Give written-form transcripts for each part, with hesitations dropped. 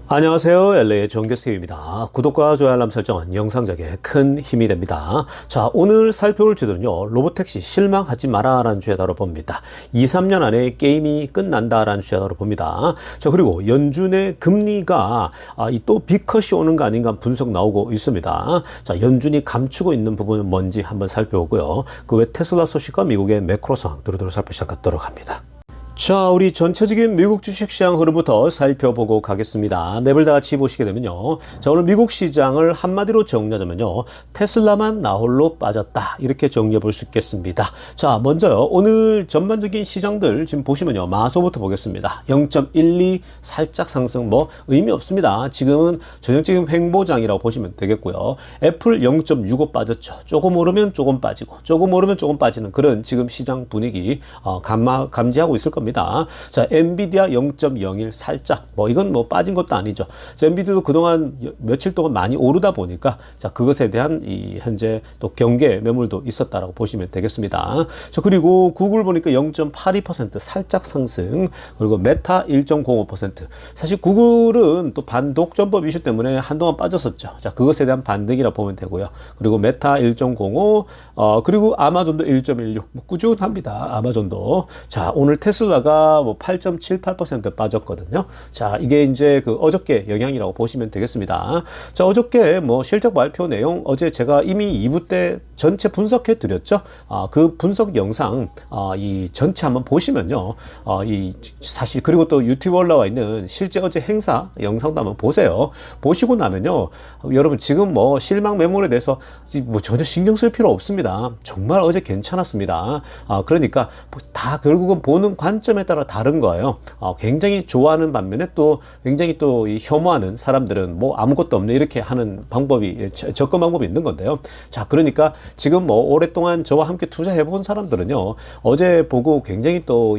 안녕하세요. LA의 정교수입니다. 구독과 좋아요 알람 설정은 영상 제작에 큰 힘이 됩니다. 자, 오늘 살펴볼 주제는요. 로보택시 실망하지 마라 라는 주제 다뤄봅니다. 2, 3년 안에 게임이 끝난다 라는 주제 다뤄봅니다. 자, 그리고 연준의 금리가 또 빅컷이 오는 거 아닌가 분석 나오고 있습니다. 자, 연준이 감추고 있는 부분은 뭔지 한번 살펴보고요. 그 외 테슬라 소식과 미국의 매크로 상황 두루두루 살펴 시작하도록 합니다. 자, 우리 전체적인 미국 주식시장 흐름부터 살펴보고 가겠습니다. 맵을 다 같이 보시게 되면요. 자, 오늘 미국 시장을 한마디로 정리하자면요. 테슬라만 나홀로 빠졌다. 이렇게 정리해 볼 수 있겠습니다. 자, 먼저요. 오늘 전반적인 시장들 지금 보시면요. 마소부터 보겠습니다. 0.12 살짝 상승 의미 없습니다. 지금은 전형적인 횡보장이라고 보시면 되겠고요. 애플 0.65 빠졌죠. 조금 오르면 조금 빠지고 조금 오르면 조금 빠지는 그런 지금 시장 분위기 감지하고 있을 겁니다. 자, 엔비디아 0.01 살짝 이건 빠진 것도 아니죠. 자, 엔비디아도 그동안 며칠 동안 많이 오르다 보니까 자, 그것에 대한 현재 또 경계 매물도 있었다라고 보시면 되겠습니다. 자, 그리고 구글 보니까 0.82% 살짝 상승, 그리고 메타 1.05%. 사실 구글은 또 반독점법 이슈 때문에 한동안 빠졌었죠. 자, 그것에 대한 반등이라 보면 되고요. 그리고 메타 1.05, 그리고 아마존도 1.16 꾸준합니다. 아마존도. 자, 오늘 테슬라가 8.78% 빠졌거든요. 자, 이게 이제 그 어저께 영향이라고 보시면 되겠습니다. 자, 어저께 실적 발표 내용 어제 제가 이미 2부 때 전체 분석해 드렸죠. 그 분석 영상 이 전체 한번 보시면요. 사실 그리고 또 유튜브 올라와 있는 실제 어제 행사 영상도 한번 보세요. 보시고 나면요. 여러분 지금 실망 매물에 대해서 전혀 신경 쓸 필요 없습니다. 정말 어제 괜찮았습니다. 그러니까 다 결국은 보는 관점에 따라 다른 거예요. 굉장히 좋아하는 반면에 또 굉장히 또 혐오하는 사람들은 아무것도 없네 이렇게 하는 방법이 접근 방법이 있는 건데요. 자, 그러니까 지금 오랫동안 저와 함께 투자해 본 사람들은요. 어제 보고 굉장히 또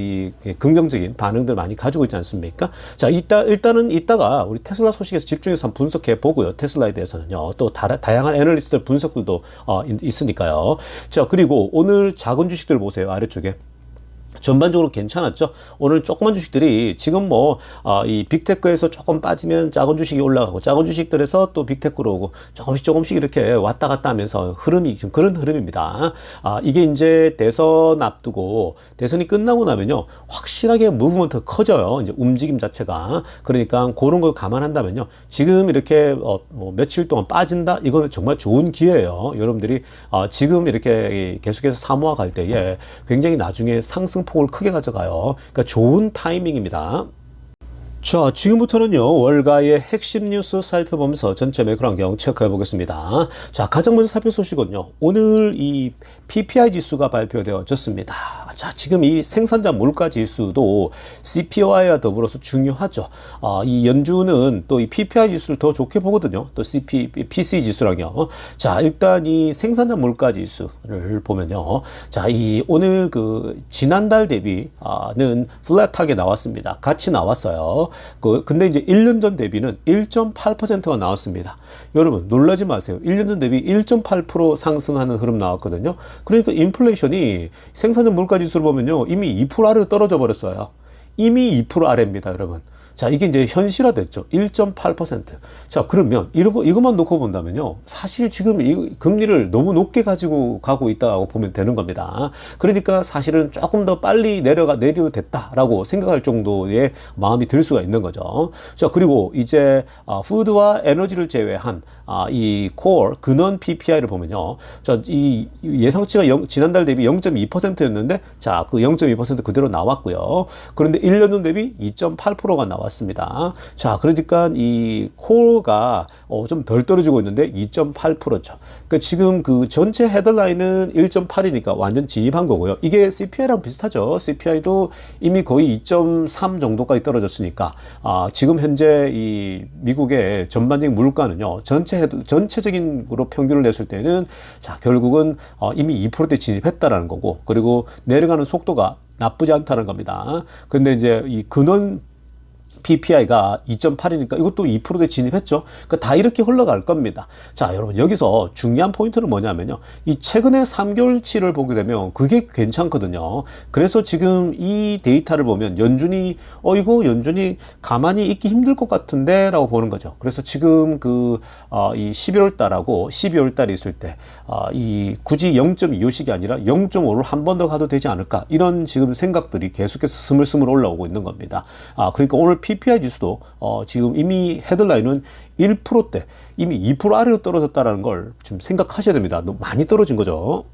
긍정적인 반응들 많이 가지고 있지 않습니까? 자, 일단은 이따가 우리 테슬라 소식에서 집중해서 한번 분석해 보고요. 테슬라에 대해서는요. 또 다양한 애널리스트들 분석들도 있으니까요. 자, 그리고 오늘 작은 주식들 보세요. 아래쪽에. 전반적으로 괜찮았죠. 오늘 조그만 주식들이 지금 이 빅테크에서 조금 빠지면 작은 주식이 올라가고 작은 주식들에서 또 빅테크로 오고 조금씩 이렇게 왔다 갔다 하면서 흐름이 지금 그런 흐름입니다. 이게 이제 대선 앞두고 대선이 끝나고 나면요. 확실하게 무브먼트 커져요. 이제 움직임 자체가. 그러니까 그런 걸 감안한다면요. 지금 이렇게 며칠 동안 빠진다? 이거는 정말 좋은 기회예요. 여러분들이 지금 이렇게 계속해서 사모아 갈 때에 굉장히 나중에 상승폭을 크게 가져가요. 그러니까 좋은 타이밍입니다. 자, 지금부터는요, 월가의 핵심 뉴스 살펴보면서 전체 매크로 환경 체크해 보겠습니다. 자, 가장 먼저 살펴볼 소식은요, 오늘 이 PPI 지수가 발표되어졌습니다. 자, 지금 이 생산자 물가 지수도 CPI와 더불어서 중요하죠. 이 연준은 또 이 PPI 지수를 더 좋게 보거든요. 또 PC 지수랑요. 자, 일단 이 생산자 물가 지수를 보면요. 자, 오늘 지난달 대비는 플랫하게 나왔습니다. 같이 나왔어요. 근데 이제 1년 전 대비는 1.8%가 나왔습니다. 여러분, 놀라지 마세요. 1년 전 대비 1.8% 상승하는 흐름 나왔거든요. 그러니까 인플레이션이 생산자 물가 지수를 보면요. 이미 2% 아래로 떨어져 버렸어요. 이미 2% 아래입니다, 여러분. 자, 이게 이제 현실화됐죠. 1.8%. 자, 그러면 이것만 놓고 본다면요. 사실 지금 이 금리를 너무 높게 가지고 가고 있다고 보면 되는 겁니다. 그러니까 사실은 조금 더 빨리 내려도 됐다라고 생각할 정도의 마음이 들 수가 있는 거죠. 자, 그리고 이제 푸드와 에너지를 제외한 이 코어 근원 PPI를 보면요. 자, 이 예상치가 지난달 대비 0.2%였는데 자, 그 0.2% 그대로 나왔고요. 그런데 1년 전 대비 2.8%가 나왔습니다. 자, 그러니까 이 코어가 좀 덜 떨어지고 있는데 2.8%죠. 그러니까 지금 그 전체 헤드라인은 1.8이니까 완전 진입한 거고요. 이게 CPI랑 비슷하죠. CPI도 이미 거의 2.3 정도까지 떨어졌으니까 지금 현재 이 미국의 전반적인 물가는요. 전체적인으로 평균을 냈을 때는 자, 결국은 이미 2%대 진입했다라는 거고, 그리고 내려가는 속도가 나쁘지 않다는 겁니다. 근데 이제 이 근원 PPI가 2.8이니까 이것도 2%대 진입했죠. 그러니까 다 이렇게 흘러갈 겁니다. 자, 여러분 여기서 중요한 포인트는 뭐냐면요. 이 최근에 3개월치를 보게 되면 그게 괜찮거든요. 그래서 지금 이 데이터를 보면 연준이 이거 연준이 가만히 있기 힘들 것 같은데 라고 보는 거죠. 그래서 지금 이 11월 달하고 12월 달이 있을 때 이 굳이 0.25씩이 아니라 0.5를 한 번 더 가도 되지 않을까 이런 지금 생각들이 계속해서 스물스물 올라오고 있는 겁니다. 그러니까 오늘 PPI 지수도 지금 이미 헤드라인은 1%대 이미 2% 아래로 떨어졌다는 걸 좀 생각하셔야 됩니다. 너무 많이 떨어진 거죠.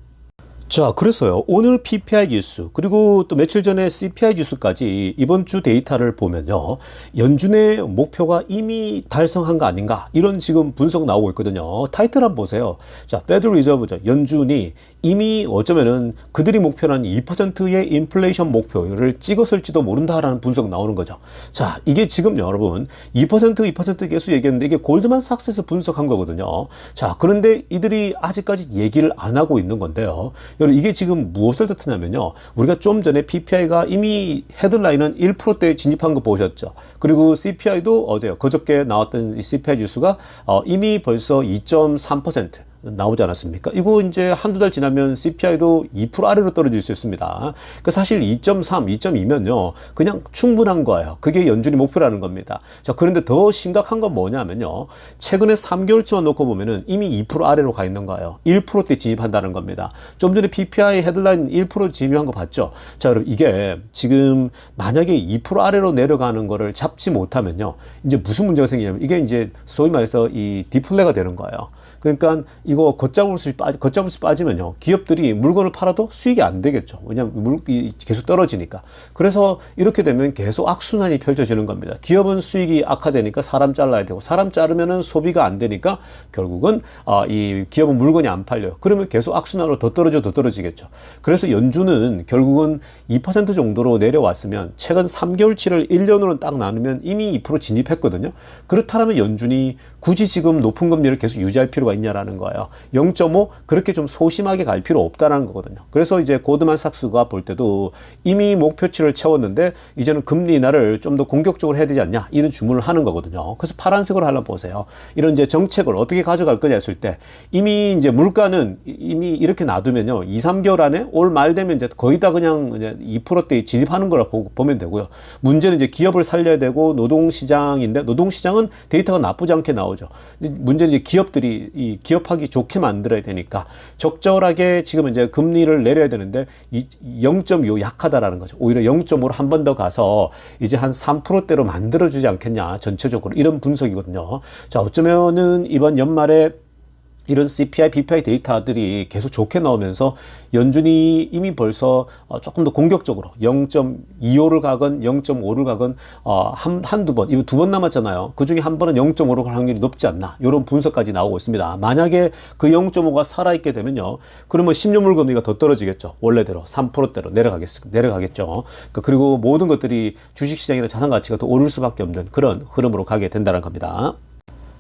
자, 그래서요, 오늘 PPI 지수, 그리고 또 며칠 전에 CPI 지수까지 이번 주 데이터를 보면요, 연준의 목표가 이미 달성한 거 아닌가, 이런 지금 분석 나오고 있거든요. 타이틀 한번 보세요. 자, Federal Reserve죠. 연준이 이미 어쩌면은 그들이 목표한 2%의 인플레이션 목표를 찍었을지도 모른다라는 분석 나오는 거죠. 자, 이게 지금 여러분, 2% 계속 얘기했는데 이게 골드만삭스에서 분석한 거거든요. 자, 그런데 이들이 아직까지 얘기를 안 하고 있는 건데요. 여러분 이게 지금 무엇을 뜻하냐면요. 우리가 좀 전에 PPI가 이미 헤드라인은 1%대에 진입한 거 보셨죠. 그리고 CPI도 그저께 나왔던 이 CPI 지수가 이미 벌써 2.3% 나오지 않았습니까? 이거 이제 한두 달 지나면 CPI도 2% 아래로 떨어질 수 있습니다. 그 사실 2.3, 2.2면요. 그냥 충분한 거예요. 그게 연준이 목표라는 겁니다. 자, 그런데 더 심각한 건 뭐냐면요. 최근에 3개월치만 놓고 보면은 이미 2% 아래로 가 있는 거예요. 1%대 진입한다는 겁니다. 좀 전에 PPI 헤드라인 1% 진입한 거 봤죠? 자, 여러분 이게 지금 만약에 2% 아래로 내려가는 거를 잡지 못하면요. 이제 무슨 문제가 생기냐면 이게 이제 소위 말해서 이 디플레가 되는 거예요. 그러니까 이거 걷잡을 수 빠지면요. 기업들이 물건을 팔아도 수익이 안 되겠죠. 왜냐하면 계속 떨어지니까. 그래서 이렇게 되면 계속 악순환이 펼쳐지는 겁니다. 기업은 수익이 악화되니까 사람 잘라야 되고 사람 자르면은 소비가 안 되니까 결국은 이 기업은 물건이 안 팔려요. 그러면 계속 악순환으로 더 떨어지겠죠. 그래서 연준은 결국은 2% 정도로 내려왔으면 최근 3개월치를 1년으로 딱 나누면 이미 2% 진입했거든요. 그렇다면 연준이 굳이 지금 높은 금리를 계속 유지할 필요가 있냐라는 거예요. 0.5 그렇게 좀 소심하게 갈 필요 없다라는 거거든요. 그래서 이제 고드만삭스가 볼 때도 이미 목표치를 채웠는데 이제는 금리 인하를 좀 더 공격적으로 해야 되지 않냐 이런 주문을 하는 거거든요. 그래서 파란색으로 하려면 보세요. 이런 이제 정책을 어떻게 가져갈 거냐 했을 때 이미 이제 물가는 이미 이렇게 놔두면요 2, 3개월 안에 올 말 되면 이제 거의 다 그냥 이제 2%대에 진입하는 거라 보면 되고요. 문제는 이제 기업을 살려야 되고 노동시장인데 노동시장은 데이터가 나쁘지 않게 나오죠. 문제는 이제 기업들이 이 기업하기 좋게 만들어야 되니까 적절하게 지금 이제 금리를 내려야 되는데 0.25 약하다라는 거죠. 오히려 0.5로 한 번 더 가서 이제 한 3%대로 만들어주지 않겠냐 전체적으로 이런 분석이거든요. 자, 어쩌면은 이번 연말에 이런 CPI, PPI 데이터들이 계속 좋게 나오면서 연준이 이미 벌써 조금 더 공격적으로 0.25를 가건 0.5를 가건 한두 번, 이거 두 번 남았잖아요. 그 중에 한 번은 0.5로 갈 확률이 높지 않나 이런 분석까지 나오고 있습니다. 만약에 그 0.5가 살아있게 되면요. 그러면 10년물 금리가 더 떨어지겠죠. 원래대로 3%대로 내려가겠죠. 그리고 모든 것들이 주식시장이나 자산가치가 더 오를 수밖에 없는 그런 흐름으로 가게 된다는 겁니다.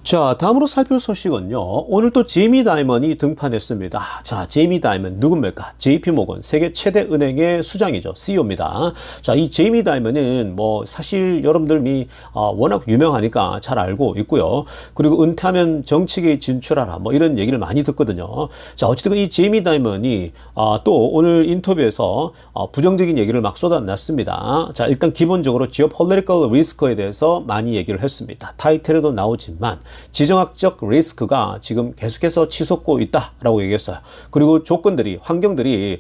자, 다음으로 살펴볼 소식은요. 오늘 또 제이미 다이먼이 등판했습니다. 자, 제이미 다이먼 누굽니까? JP모건 세계 최대 은행의 수장이죠. CEO입니다. 자, 이 제이미 다이먼은 뭐 사실 여러분들이 워낙 유명하니까 잘 알고 있고요. 그리고 은퇴하면 정치계에 진출하라 뭐 이런 얘기를 많이 듣거든요. 자, 어쨌든 이 제이미 다이먼이 또 오늘 인터뷰에서 부정적인 얘기를 막 쏟아놨습니다. 자, 일단 기본적으로 geopolitical risk에 대해서 많이 얘기를 했습니다. 타이틀에도 나오지만 지정학적 리스크가 지금 계속해서 치솟고 있다라고 얘기했어요. 그리고 환경들이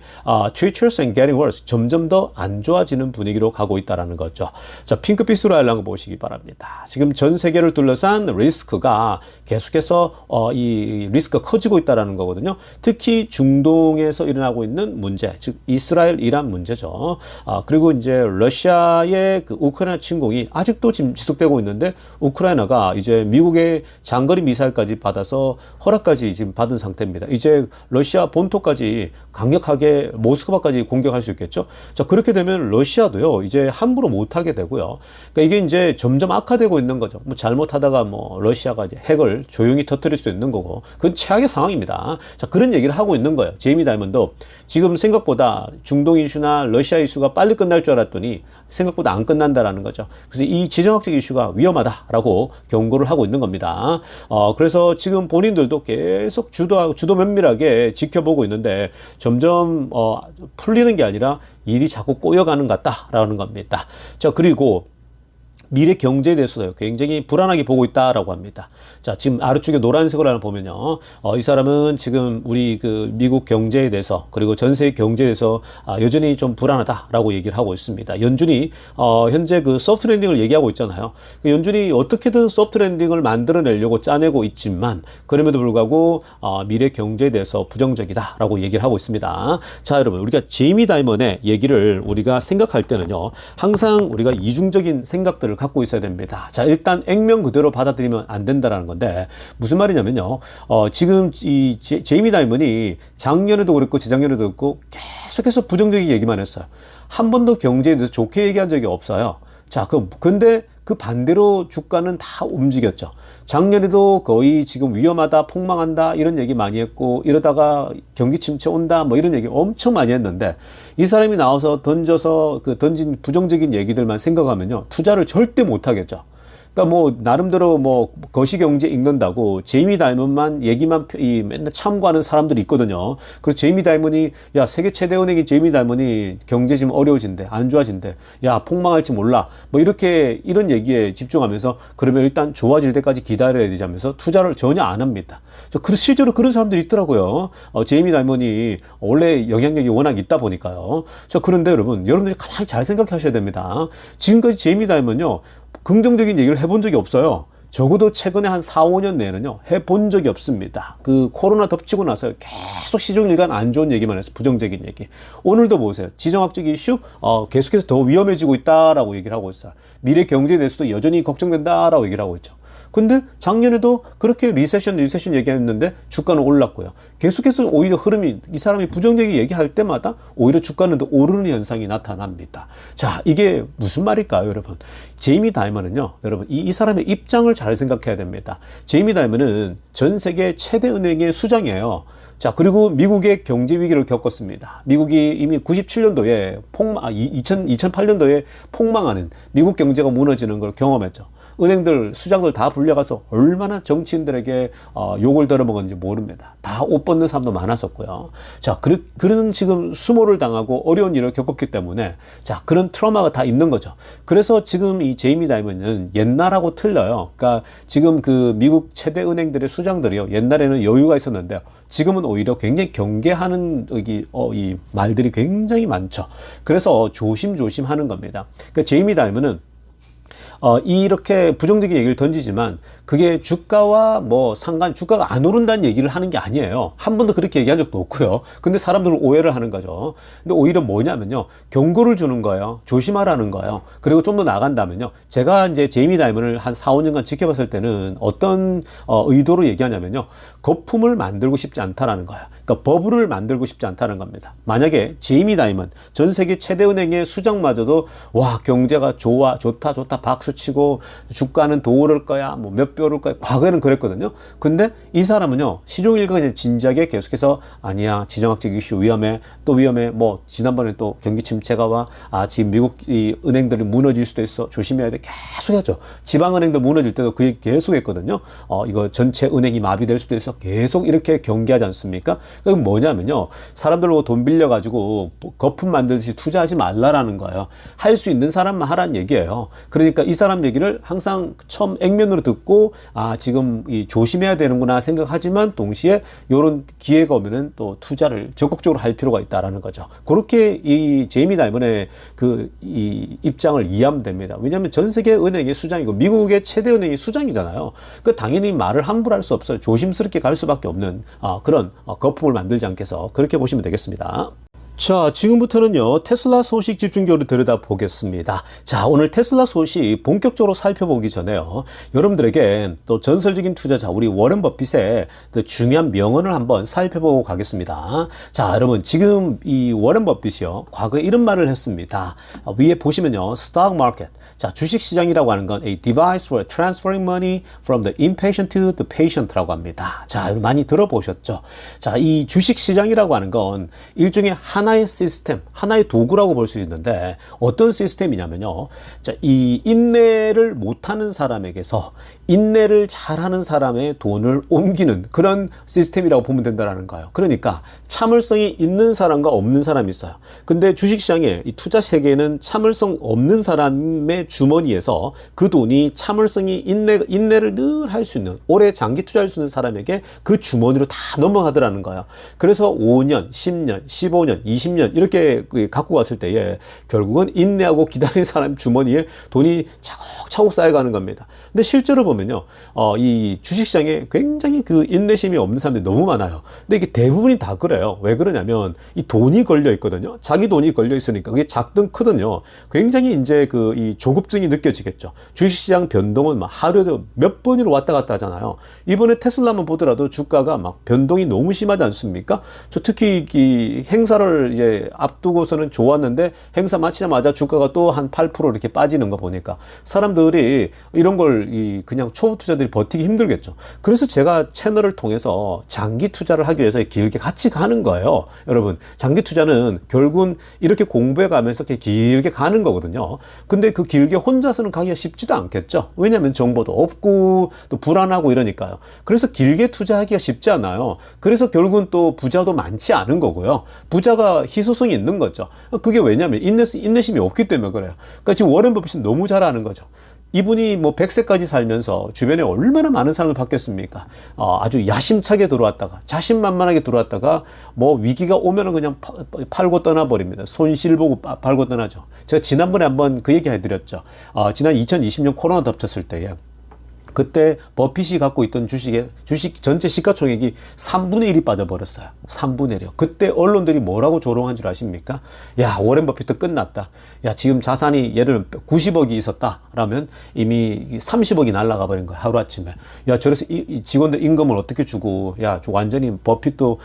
treacherous and getting worse, 점점 더 안 좋아지는 분위기로 가고 있다라는 거죠. 자, 핑크빛으로 한번 보시기 바랍니다. 지금 전 세계를 둘러싼 리스크가 계속해서 이 리스크가 커지고 있다라는 거거든요. 특히 중동에서 일어나고 있는 문제, 즉 이스라엘 이란 문제죠. 그리고 이제 러시아의 그 우크라이나 침공이 아직도 지금 지속되고 있는데 우크라이나가 이제 미국의 미국의 장거리 미사일까지 받아서 허락까지 지금 받은 상태입니다. 이제 러시아 본토까지 강력하게 모스크바까지 공격할 수 있겠죠. 자, 그렇게 되면 러시아도요, 이제 함부로 못하게 되고요. 그러니까 이게 이제 점점 악화되고 있는 거죠. 뭐 잘못하다가 뭐 러시아가 이제 핵을 조용히 터뜨릴 수 있는 거고, 그건 최악의 상황입니다. 자, 그런 얘기를 하고 있는 거예요. 제이미 다이먼도 지금 생각보다 중동 이슈나 러시아 이슈가 빨리 끝날 줄 알았더니 생각보다 안 끝난다라는 거죠. 그래서 이 지정학적 이슈가 위험하다라고 경고를 하고 있는 겁니다. 그래서 지금 본인들도 계속 주도 면밀하게 지켜보고 있는데 점점 풀리는 게 아니라 일이 자꾸 꼬여가는 것 같다라는 겁니다. 자, 그리고 미래 경제에 대해서도 굉장히 불안하게 보고 있다라고 합니다. 자, 지금 아래쪽에 노란색으로 하나 보면요. 이 사람은 지금 우리 그 미국 경제에 대해서 그리고 전 세계 경제에 대해서 여전히 좀 불안하다라고 얘기를 하고 있습니다. 연준이 현재 그 소프트 랜딩을 얘기하고 있잖아요. 연준이 어떻게든 소프트 랜딩을 만들어내려고 짜내고 있지만 그럼에도 불구하고 미래 경제에 대해서 부정적이다라고 얘기를 하고 있습니다. 자, 여러분, 우리가 제이미 다이먼의 얘기를 우리가 생각할 때는요. 항상 우리가 이중적인 생각들을 갖고 있어야 됩니다. 자, 일단 액면 그대로 받아들이면 안 된다라는 건데 무슨 말이냐면요. 지금 이 제이미 다이먼이 작년에도 그랬고 재작년에도 그랬고 계속해서 부정적인 얘기만 했어요. 한 번도 경제에 대해서 좋게 얘기한 적이 없어요. 자, 근데 그 반대로 주가는 다 움직였죠. 작년에도 거의 지금 위험하다, 폭망한다 이런 얘기 많이 했고 이러다가 경기 침체 온다 뭐 이런 얘기 엄청 많이 했는데 이 사람이 나와서 던진 부정적인 얘기들만 생각하면요 투자를 절대 못 하겠죠. 그러니까 뭐 나름대로 뭐 거시경제 읽는다고 제이미 다이먼만 얘기만 맨날 참고하는 사람들이 있거든요. 그래서 제이미 다이먼이 야 세계 최대 은행인 제이미 다이먼이 경제 지금 어려워진대, 안 좋아진대, 야 폭망할지 몰라 뭐 이렇게 이런 얘기에 집중하면서 그러면 일단 좋아질 때까지 기다려야 되지 하면서 투자를 전혀 안 합니다. 실제로 그런 사람들이 있더라고요. 제이미 다이먼이 원래 영향력이 워낙 있다 보니까요. 그런데 여러분들이 가만히 잘 생각하셔야 됩니다. 지금까지 제이미 다이먼요 긍정적인 얘기를 해본 적이 없어요. 적어도 최근에 한 4, 5년 내에는요, 해본 적이 없습니다. 그 코로나 덮치고 나서 계속 시종일관 안 좋은 얘기만 해서 부정적인 얘기. 오늘도 보세요. 지정학적 이슈, 계속해서 더 위험해지고 있다라고 얘기를 하고 있어요. 미래 경제에 대해서도 여전히 걱정된다라고 얘기를 하고 있죠. 근데 작년에도 그렇게 리세션 얘기했는데 주가는 올랐고요. 계속해서 오히려 흐름이 이 사람이 부정적인 얘기할 때마다 오히려 주가는 더 오르는 현상이 나타납니다. 자, 이게 무슨 말일까요, 여러분? 제이미 다이먼은요, 여러분 이 사람의 입장을 잘 생각해야 됩니다. 제이미 다이먼은 전 세계 최대 은행의 수장이에요. 자, 그리고 미국의 경제 위기를 겪었습니다. 미국이 이미 97년도에 2008년도에 폭망하는 미국 경제가 무너지는 걸 경험했죠. 은행들, 수장들 다 불려가서 얼마나 정치인들에게 욕을 들어먹었는지 모릅니다. 다 옷 벗는 사람도 많았었고요. 자, 그런 지금 수모를 당하고 어려운 일을 겪었기 때문에 자, 그런 트라우마가 다 있는 거죠. 그래서 지금 이 제이미 다이먼은 옛날하고 틀려요. 그러니까 지금 그 미국 최대 은행들의 수장들이요. 옛날에는 여유가 있었는데요. 지금은 오히려 굉장히 경계하는 이 말들이 굉장히 많죠. 그래서 조심조심 하는 겁니다. 그러니까 제이미 다이먼은 이렇게 부정적인 얘기를 던지지만 그게 주가와 주가가 안 오른다는 얘기를 하는 게 아니에요. 한 번도 그렇게 얘기한 적도 없고요. 근데 사람들은 오해를 하는 거죠. 근데 오히려 뭐냐면요. 경고를 주는 거예요. 조심하라는 거예요. 그리고 좀 더 나간다면요. 제가 이제 제이미 다이먼을 한 4, 5년간 지켜봤을 때는 어떤 의도로 얘기하냐면요. 거품을 만들고 싶지 않다라는 거예요. 그러니까 버블을 만들고 싶지 않다는 겁니다. 만약에 제이미 다이먼, 전 세계 최대 은행의 수장마저도 와, 경제가 좋다 박수 치고 주가는 더 오를 거야, 뭐 몇 배 오를 거야. 과거에는 그랬거든요. 근데 이 사람은요, 시종일관 그냥 진지하게 계속해서 아니야, 지정학적 이슈 위험해, 또 위험해. 뭐 지난번에 또 경기 침체가 와, 지금 미국 이 은행들이 무너질 수도 있어, 조심해야 돼. 계속 했죠. 지방은행도 무너질 때도 그 얘기 계속 했거든요. 이거 전체 은행이 마비될 수도 있어. 계속 이렇게 경계하지 않습니까? 그건 뭐냐면요, 사람들로 돈 빌려가지고 거품 만들듯이 투자하지 말라라는 거예요. 할 수 있는 사람만 하라는 얘기예요. 그러니까 이 사람 얘기를 항상 처음 액면으로 듣고 지금 조심해야 되는구나 생각하지만 동시에 이런 기회가 오면은 또 투자를 적극적으로 할 필요가 있다라는 거죠. 그렇게 이 제이미 다이먼의 이 입장을 이해하면 됩니다. 왜냐하면 전 세계 은행의 수장이고 미국의 최대 은행의 수장이잖아요. 그 당연히 말을 함부로 할 수 없어요. 조심스럽게 갈 수밖에 없는 그런 거품을 만들지 않게 해서 그렇게 보시면 되겠습니다. 자, 지금부터는요, 테슬라 소식 집중적으로 들여다보겠습니다. 자, 오늘 테슬라 소식 본격적으로 살펴보기 전에요, 여러분들에게 또 전설적인 투자자, 우리 워런 버핏의 그 중요한 명언을 한번 살펴보고 가겠습니다. 자, 여러분, 지금 이 워런 버핏이요, 과거에 이런 말을 했습니다. 위에 보시면요, stock market. 자, 주식시장이라고 하는 건 a device for transferring money from the impatient to the patient라고 합니다. 자, 많이 들어보셨죠? 자, 이 주식시장이라고 하는 건 일종의 하나의 시스템, 하나의 도구라고 볼 수 있는데 어떤 시스템이냐면요. 자, 이 인내를 못하는 사람에게서 인내를 잘하는 사람의 돈을 옮기는 그런 시스템이라고 보면 된다는 거예요. 그러니까 참을성이 있는 사람과 없는 사람이 있어요. 근데 주식시장의 이 투자 세계에는 참을성 없는 사람의 주머니에서 그 돈이 참을성이 인내를 늘 할 수 있는, 오래 장기 투자할 수 있는 사람에게 그 주머니로 다 넘어가더라는 거예요. 그래서 5년, 10년, 15년, 20년 이렇게 갖고 갔을 때에 결국은 인내하고 기다리는 사람 주머니에 돈이 차곡차곡 쌓여가는 겁니다. 근데 실제로 보면요, 이 주식시장에 굉장히 그 인내심이 없는 사람들이 너무 많아요. 근데 이게 대부분이 다 그래요. 왜 그러냐면 이 돈이 걸려 있거든요. 자기 돈이 걸려 있으니까 그게 작든 크든요, 굉장히 이제 그 이 조급증이 느껴지겠죠. 주식시장 변동은 막 하루에도 몇 번이로 왔다 갔다 하잖아요. 이번에 테슬라만 보더라도 주가가 막 변동이 너무 심하지 않습니까? 저 특히 이 행사를 이제 앞두고서는 좋았는데 행사 마치자마자 주가가 또 한 8% 이렇게 빠지는 거 보니까 사람들이 이런 걸 그냥 초보 투자들이 버티기 힘들겠죠. 그래서 제가 채널을 통해서 장기 투자를 하기 위해서 길게 같이 가는 거예요. 여러분, 장기 투자는 결국은 이렇게 공부해 가면서 이렇게 길게 가는 거거든요. 근데 그 길게 혼자서는 가기가 쉽지도 않겠죠. 왜냐하면 정보도 없고 또 불안하고 이러니까요. 그래서 길게 투자하기가 쉽지 않아요. 그래서 결국은 또 부자도 많지 않은 거고요. 부자가 희소성이 있는 거죠. 그게 왜냐하면 인내심이 없기 때문에 그래요. 그러니까 지금 워런 버핏은 너무 잘 아는 거죠. 이분이 뭐 100세까지 살면서 주변에 얼마나 많은 사람을 봤겠습니까? 아주 야심차게 들어왔다가, 자신만만하게 들어왔다가, 뭐 위기가 오면은 그냥 팔고 떠나버립니다. 손실 보고 팔고 떠나죠. 제가 지난번에 한번 그 얘기 해드렸죠. 지난 2020년 코로나 덮쳤을 때에, 그때 버핏이 갖고 있던 주식 전체 시가총액이 3분의 1이 빠져버렸어요. 3분의 1이요. 그때 언론들이 뭐라고 조롱한 줄 아십니까? 야, 워런 버핏도 끝났다. 야, 지금 자산이 예를 들면 90억이 있었다라면 이미 30억이 날아가 버린 거야, 하루아침에. 야, 저래서 이 직원들 임금을 어떻게 주고, 야, 완전히 버핏도,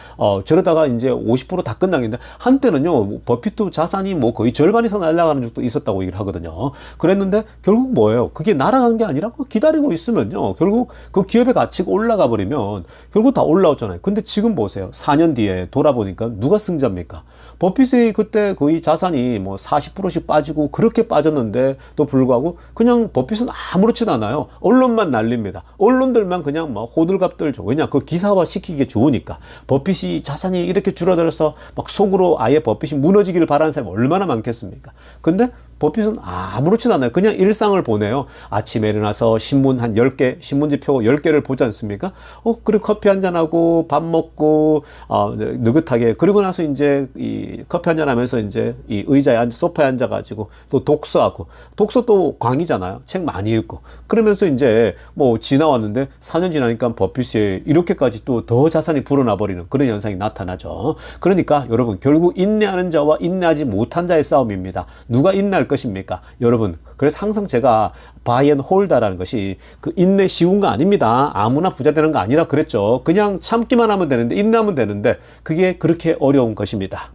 저러다가 이제 50% 다 끝나겠는데, 한때는요, 버핏도 자산이 뭐 거의 절반 이상 날아가는 적도 있었다고 얘기를 하거든요. 그랬는데, 결국 뭐예요? 그게 날아간 게 아니라 기다리고 있으면요, 결국 그 기업의 가치가 올라가 버리면 결국 다 올라왔잖아요. 근데 지금 보세요. 4년 뒤에 돌아보니까 누가 승자입니까? 버핏이 그때 거의 자산이 뭐 40%씩 빠지고 그렇게 빠졌는데 또 불구하고 그냥 버핏은 아무렇지도 않아요. 언론만 날립니다. 언론들만 그냥 막 호들갑 떨죠. 왜냐? 그 기사화 시키기 좋으니까. 버핏이 자산이 이렇게 줄어들어서 막 속으로 아예 버핏이 무너지기를 바라는 사람이 얼마나 많겠습니까? 근데 버핏은 아무렇지도 않아요. 그냥 일상을 보내요. 아침에 일어나서 신문 한 10개, 신문지 펴고 10개를 보지 않습니까? 그리고 커피 한잔하고 밥 먹고, 느긋하게. 그리고 나서 이제 이 커피 한잔 하면서 이제 이 의자에 앉아, 소파에 앉아가지고 또 독서하고. 독서 또 광이잖아요. 책 많이 읽고. 그러면서 이제 뭐 지나왔는데 4년 지나니까 버핏이 이렇게까지 또 더 자산이 불어나 버리는 그런 현상이 나타나죠. 그러니까 여러분, 결국 인내하는 자와 인내하지 못한 자의 싸움입니다. 누가 인내할 것입니까? 여러분, 그래서 항상 제가 바이 앤 홀다라는 것이 그 인내 쉬운 거 아닙니다. 아무나 부자 되는 거 아니라 그랬죠. 그냥 참기만 하면 되는데, 인내하면 되는데 그게 그렇게 어려운 것입니다.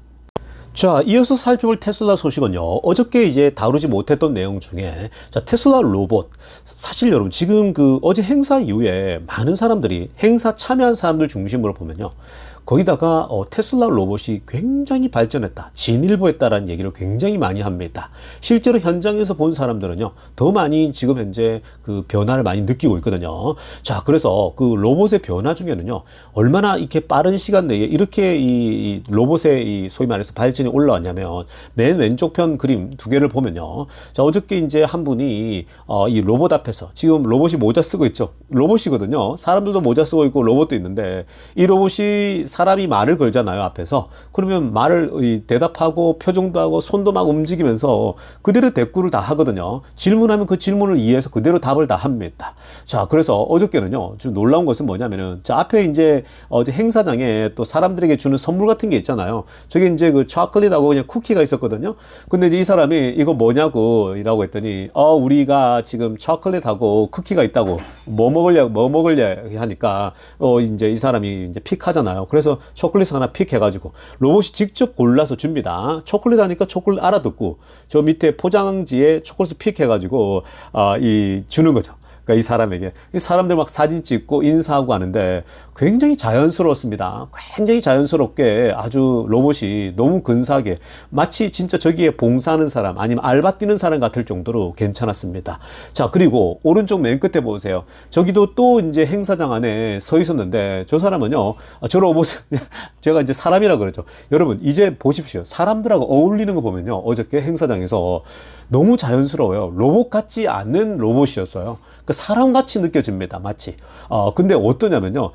자, 이어서 살펴볼 테슬라 소식은요, 어저께 이제 다루지 못했던 내용 중에, 자, 테슬라 로봇. 사실 여러분, 지금 그 어제 행사 이후에 많은 사람들이, 행사 참여한 사람들 중심으로 보면요, 거기다가 테슬라 로봇이 굉장히 발전했다, 진일보했다라는 얘기를 굉장히 많이 합니다. 실제로 현장에서 본 사람들은요, 더 많이 지금 현재 그 변화를 많이 느끼고 있거든요. 자, 그래서 그 로봇의 변화 중에는요, 얼마나 이렇게 빠른 시간 내에 이렇게 이 로봇의 이 소위 말해서 발전이 올라왔냐면, 맨 왼쪽 편 그림 두 개를 보면요, 자, 어저께 이제 한 분이 이 로봇 앞에서, 지금 로봇이 모자 쓰고 있죠. 로봇이거든요. 사람들도 모자 쓰고 있고 로봇도 있는데, 이 로봇이 사람이 말을 걸잖아요, 앞에서. 그러면 말을 대답하고 표정도 하고 손도 막 움직이면서 그대로 대꾸를 다 하거든요. 질문하면 그 질문을 이해해서 그대로 답을 다 합니다. 자, 그래서 어저께는요, 좀 놀라운 것은 뭐냐면은, 자, 앞에 이제 어제 행사장에 또 사람들에게 주는 선물 같은 게 있잖아요. 저게 이제 그 초콜릿하고 그냥 쿠키가 있었거든요. 근데 이제 이 사람이 이거 뭐냐고 이라고 했더니, 우리가 지금 초콜릿하고 쿠키가 있다고 뭐 먹을래 하니까, 이제 이 사람이 이제 픽하잖아요. 그래서 초콜릿 하나 픽해가지고 로봇이 직접 골라서 줍니다. 초콜릿 하니까 초콜릿 알아듣고 저 밑에 포장지에 초콜릿 픽해가지고, 주는 거죠. 그러니까 이 사람에게. 이 사람들 막 사진 찍고 인사하고 하는데 굉장히 자연스러웠습니다. 굉장히 자연스럽게 아주 로봇이 너무 근사하게 마치 진짜 저기에 봉사하는 사람 아니면 알바 뛰는 사람 같을 정도로 괜찮았습니다. 자, 그리고 오른쪽 맨 끝에 보세요. 저기도 또 이제 행사장 안에 서 있었는데 저 사람은요, 저 로봇, 제가 이제 사람이라 그러죠. 여러분, 이제 보십시오. 사람들하고 어울리는 거 보면요. 어저께 행사장에서 너무 자연스러워요. 로봇 같지 않은 로봇이었어요. 그 사람같이 느껴집니다. 마치. 근데 어떠냐면요.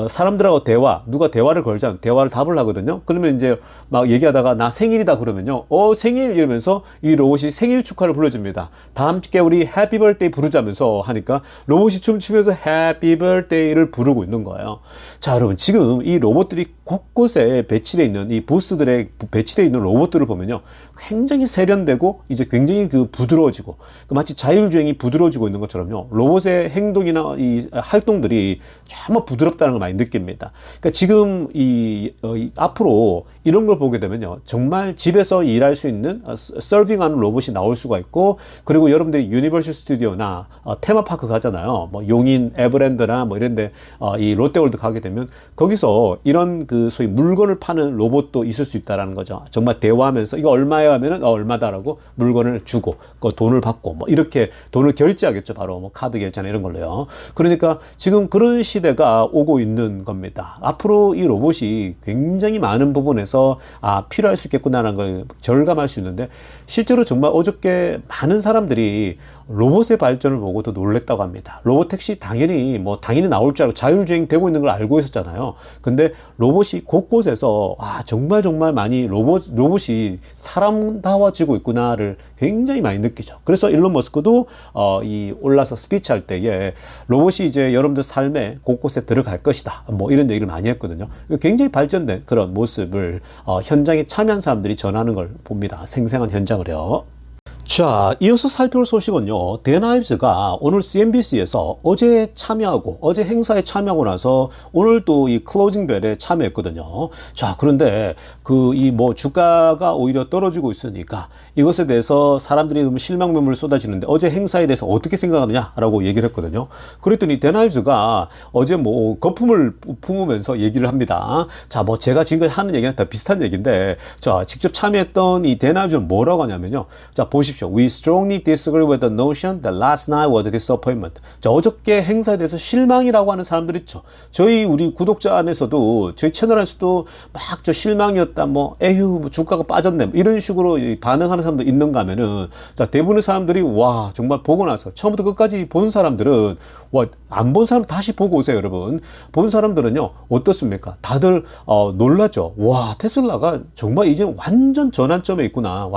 사람들하고 누가 대화를 걸자, 대화를 답을 하거든요. 그러면 이제 막 얘기하다가 나 생일이다 그러면요. 생일 이러면서 이 로봇이 생일 축하를 불러줍니다. 다 함께 우리 해피 벌데이 부르자면서 하니까 로봇이 춤추면서 해피 벌데이를 부르고 있는 거예요. 자, 여러분, 지금 이 로봇들이 곳곳에 배치되어 있는 이 부스들에 배치되어 있는 로봇들을 보면요. 굉장히 세련되고 이제 굉장히 부드러워지고 마치 자율주행이 부드러워지고 있는 것처럼요. 로봇의 행동이나 이 활동들이 정말 부드럽다는 걸 많이 느낍니다. 그러니까 지금 앞으로 이런 걸 보게 되면요. 정말 집에서 일할 수 있는 서빙하는 로봇이 나올 수가 있고, 그리고 여러분들이 유니버셜 스튜디오나 테마파크 가잖아요. 뭐 용인 에버랜드나 뭐 이런 데 이 롯데월드 가게 되면 거기서 이런 소위 물건을 파는 로봇도 있을 수 있다라는 거죠. 정말 대화하면서 이거 얼마야 하면은 얼마다라고 물건을 주고 그 돈을 받고 뭐 이렇게 돈을 결제하겠죠. 바로 뭐 카드 결제나 이런 걸로요. 그러니까 지금 그런 시대가 오고 있는 겁니다. 앞으로 이 로봇이 굉장히 많은 부분에서 필요할 수 있겠구나라는 걸 절감할 수 있는데, 실제로 정말 어저께 많은 사람들이 로봇의 발전을 보고 더 놀랬다고 합니다. 로봇 택시 당연히 나올 줄 알고 자율주행 되고 있는 걸 알고 있었잖아요. 근데 로봇이 곳곳에서 정말 많이 로봇이 사람다워지고 있구나를 굉장히 많이 느끼죠. 그래서 일론 머스크도 올라서 스피치 할 때에 로봇이 이제 여러분들 삶에 곳곳에 들어갈 것이다. 뭐 이런 얘기를 많이 했거든요. 굉장히 발전된 그런 모습을 현장에 참여한 사람들이 전하는 걸 봅니다. 생생한 현장을요. 자, 이어서 살펴볼 소식은요. 댄 아이브스가 오늘 CNBC에서 어제 행사에 참여하고 나서 오늘 또 이 클로징 벨에 참여했거든요. 자, 그런데 주가가 오히려 떨어지고 있으니까 이것에 대해서 사람들이 너무 실망감을 쏟아지는데 어제 행사에 대해서 어떻게 생각하느냐라고 얘기를 했거든요. 그랬더니 댄 아이브스가 어제 거품을 품으면서 얘기를 합니다. 자, 제가 지금까지 하는 얘기랑 다 비슷한 얘기인데, 자, 직접 참여했던 이 댄 아이브스는 뭐라고 하냐면요. 자, 보십시오. We strongly disagree with the notion that last night was a disappointment. 자, 어저께 행사에 대해서 실망이라고 하는 사람들 있죠. 우리 구독자 안에서도, 저희 채널 안에서도 막 실망이었다, 에휴, 주가가 빠졌네, 이런 식으로 반응하는 사람도 있는가 하면은, 자, 대부분의 사람들이, 정말 보고 나서, 처음부터 끝까지 본 사람들은, 안 본 사람 다시 보고 오세요, 여러분. 본 사람들은요, 어떻습니까? 다들, 놀라죠. 테슬라가 정말 이제 완전 전환점에 있구나.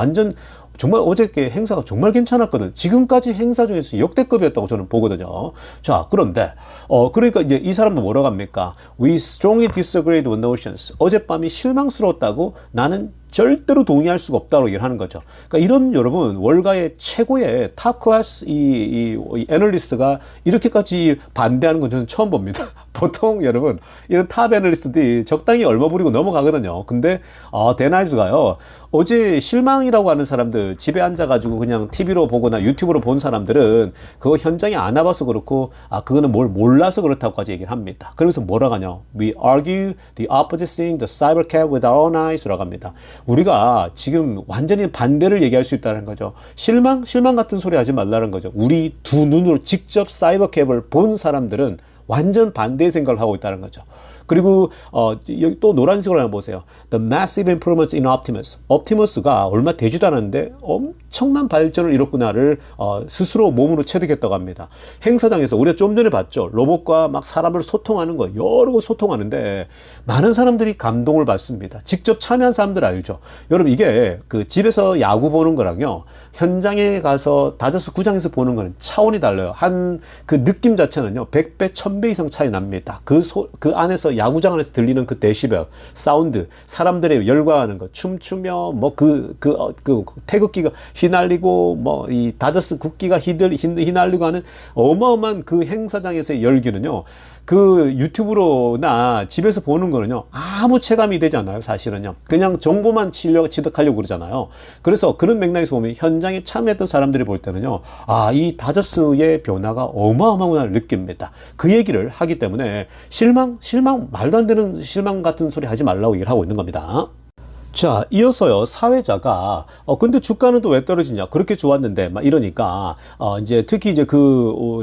정말 어저께 행사가 정말 괜찮았거든. 지금까지 행사 중에서 역대급이었다고 저는 보거든요. 자, 그런데 그러니까 이제 이 사람은 뭐라고 합니까? We strongly disagree with notions. 어젯밤이 실망스러웠다고 나는 절대로 동의할 수가 없다고 얘기를 하는 거죠. 그러니까 이런, 여러분, 월가의 최고의 탑 클래스 이 애널리스트가 이렇게까지 반대하는 건 저는 처음 봅니다. 보통 여러분, 이런 탑 애널리스트들이 적당히 얼마 부리고 넘어가거든요. 근데 댄 아이브스가요, 어제 실망이라고 하는 사람들, 집에 앉아가지고 그냥 TV로 보거나 유튜브로 본 사람들은 그거 현장에 안 와봐서 그렇고, 그거는 뭘 몰라서 그렇다고까지 얘기를 합니다. 그러면서 뭐라고 하냐? We argue the opposite thing, the cyber cat with our own eyes 라고 합니다. 우리가 지금 완전히 반대를 얘기할 수 있다는 거죠. 실망 같은 소리 하지 말라는 거죠. 우리 두 눈으로 직접 사이버캡을 본 사람들은 완전 반대의 생각을 하고 있다는 거죠. 그리고 여기 또 노란색으로 하나 보세요. The massive improvements in Optimus. 옵티머스가 얼마 되지도 않았는데 엄청난 발전을 이뤘구나를 스스로 몸으로 체득했다고 합니다. 행사장에서 우리가 좀 전에 봤죠. 로봇과 막 사람을 소통하는 거 여러 거 소통하는데 많은 사람들이 감동을 받습니다. 직접 참여한 사람들 알죠. 여러분 이게 그 집에서 야구 보는 거랑요 현장에 가서 다저스 구장에서 보는 거는 차원이 달라요. 한 그 느낌 자체는요 100배 1000배 이상 차이 납니다. 그 안에서 야구장 안에서 들리는 그 데시벨 사운드, 사람들의 열광하는 거, 춤추며 뭐 그 태극기가 휘날리고 뭐 이 다저스 국기가 휘날리고 하는 어마어마한 그 행사장에서의 열기는요. 그 유튜브로나 집에서 보는 거는요 아무 체감이 되지 않아요. 사실은요 그냥 정보만 취득하려고 그러잖아요. 그래서 그런 맥락에서 보면 현장에 참여했던 사람들이 볼 때는요 이 다저스의 변화가 어마어마하구나 느낍니다. 그 얘기를 하기 때문에 실망 말도 안 되는 실망 같은 소리 하지 말라고 얘기를 하고 있는 겁니다. 자, 이어서요, 사회자가, 근데 주가는 또 왜 떨어지냐? 그렇게 좋았는데, 막 이러니까, 이제 특히 이제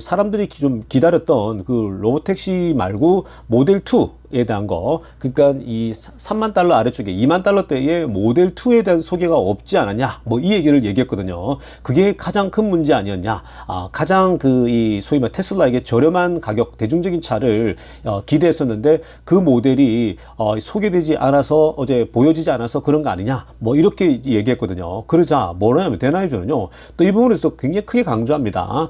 사람들이 좀 기다렸던 그 로보택시 말고 모델2에 대한 거, 그러니까 이 3만 달러 아래쪽에 2만 달러대의 모델2에 대한 소개가 없지 않았냐? 뭐 이 얘기를 얘기했거든요. 그게 가장 큰 문제 아니었냐? 가장 소위 말 테슬라에게 저렴한 가격, 대중적인 차를 기대했었는데 그 모델이 소개되지 않아서 어제 보여지지 않아서 그런 거 아니냐? 뭐 이렇게 얘기했거든요. 그러자 뭐냐면 데나이저는요. 또 이 부분에서 굉장히 크게 강조합니다.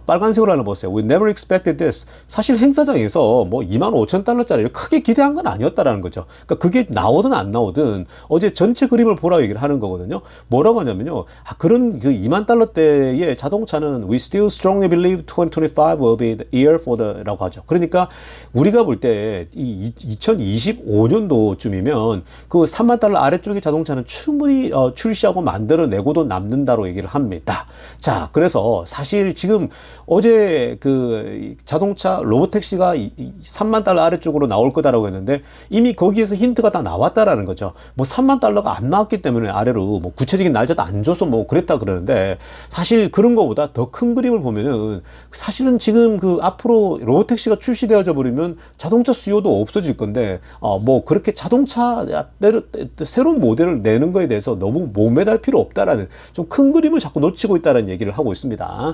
빨간색으로 하나 보세요. We never expected this. 사실 행사장에서 뭐 25,000달러짜리를 크게 기대한 건 아니었다라는 거죠. 그러니까 그게 나오든 안 나오든 어제 전체 그림을 보라고 얘기를 하는 거거든요. 뭐라고 하냐면요. 그런 그 2만 달러대의 자동차는 we still strongly believe 2025 will be the year for the 라고 하죠. 그러니까 우리가 볼 때 이 2025년도쯤이면 그 3만 달러 아래쪽의 자동차는 충분히 출시하고 만들어내고도 남는다고 얘기를 합니다. 자, 그래서 사실 지금 어제 그 자동차 로보택시가 3만 달러 아래쪽으로 나올 거다라고 했는데 이미 거기에서 힌트가 다 나왔다라는 거죠. 뭐 3만 달러가 안 나왔기 때문에 아래로 뭐 구체적인 날짜도 안 줘서 뭐 그랬다 그러는데 사실 그런 거보다 더 큰 그림을 보면은 사실은 지금 그 앞으로 로보택시가 출시되어져 버리면 자동차 수요도 없어질 건데 뭐 그렇게 자동차 새로운 모델을 내는 거에 대해서 너무 목매달 필요 없다라는 좀 큰 그림을 자꾸 놓치고 있다는 얘기를 하고 있습니다.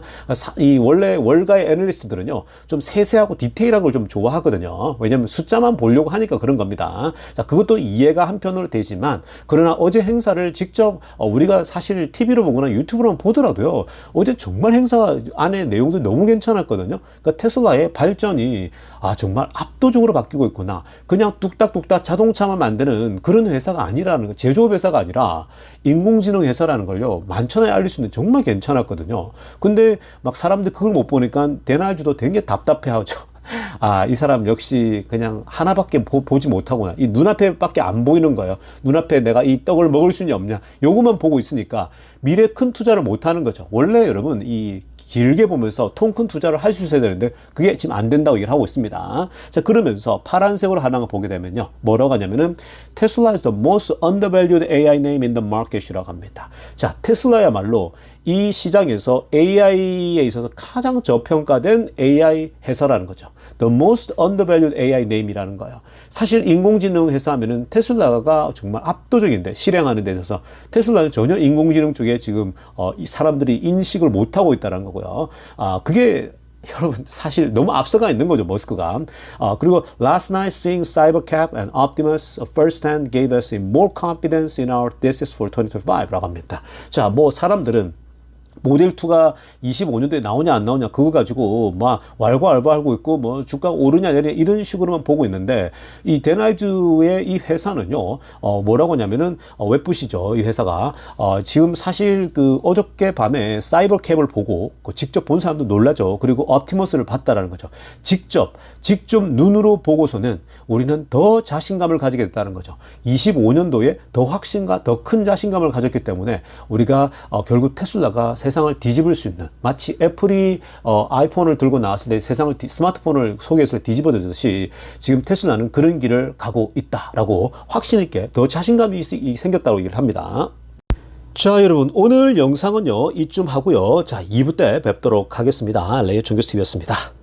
이 원래 월가의 애널리스트들은요 좀 세세하고 디테일한 걸 좀 좋아하거든요. 왜냐면 숫자만 보려고 하니까 그런 겁니다. 자, 그것도 이해가 한편으로 되지만 그러나 어제 행사를 직접 우리가 사실 TV로 보거나 유튜브로 보더라도요 어제 정말 행사 안에 내용들 너무 괜찮았거든요. 그러니까 테슬라의 발전이 정말 압도적으로 바뀌고 있구나. 그냥 뚝딱뚝딱 자동차만 만드는 그런 회사가 아니라는 거, 제조업 회사가 아니라 인공지능 회사라는 걸요 만천하에 알릴 수 있는 정말 괜찮았거든요. 근데 막 사람들 그걸 못 보니까 대나주도 되게 답답해하죠. 이 사람 역시 그냥 하나밖에 보지 못하구나. 이 눈앞에밖에 안 보이는 거예요. 눈앞에 내가 이 떡을 먹을 수는 없냐. 요것만 보고 있으니까 미래 큰 투자를 못 하는 거죠. 원래 여러분 이 길게 보면서 통 큰 투자를 할 수 있어야 되는데 그게 지금 안 된다고 얘기를 하고 있습니다. 자, 그러면서 파란색으로 하나가 보게 되면요. 뭐라고 하냐면은 Tesla is the most undervalued AI name in the market이라고 합니다. 자, 테슬라야말로 이 시장에서 AI에 있어서 가장 저평가된 AI 회사라는 거죠. The most undervalued AI name이라는 거예요. 사실 인공지능 회사 하면은 테슬라가 정말 압도적인데 실행하는 데 있어서 테슬라는 전혀 인공지능 쪽에 지금 이 사람들이 인식을 못하고 있다는 거고요. 그게 여러분 사실 너무 앞서가 있는 거죠 머스크가. 그리고 last night seeing Cybercab and Optimus firsthand gave us more confidence in our thesis for 2025라고 합니다. 자, 뭐 사람들은 모델2가 25년도에 나오냐 안 나오냐 그거 가지고 막 왈가왈부하고 있고 뭐 주가가 오르냐 내리냐 이런 식으로만 보고 있는데 이 데나이즈의 이 회사는요 뭐라고 하냐면은 웹부시죠. 이 회사가 지금 사실 그 어저께 밤에 사이버캡을 보고 직접 본 사람도 놀라죠. 그리고 옵티머스를 봤다라는 거죠. 직접 눈으로 보고서는 우리는 더 자신감을 가지게 됐다는 거죠. 25년도에 더 확신과 더 큰 자신감을 가졌기 때문에 우리가 결국 테슬라가 세상을 뒤집을 수 있는, 마치 애플이 아이폰을 들고 나왔을 때 세상을 스마트폰을 소개했을 때 뒤집어졌듯이 지금 테슬라는 그런 길을 가고 있다라고 확신 있게 더 자신감이 생겼다고 얘기를 합니다. 자, 여러분 오늘 영상은요 이쯤 하고요. 자, 2부 때 뵙도록 하겠습니다. 레이어 총교TV였습니다.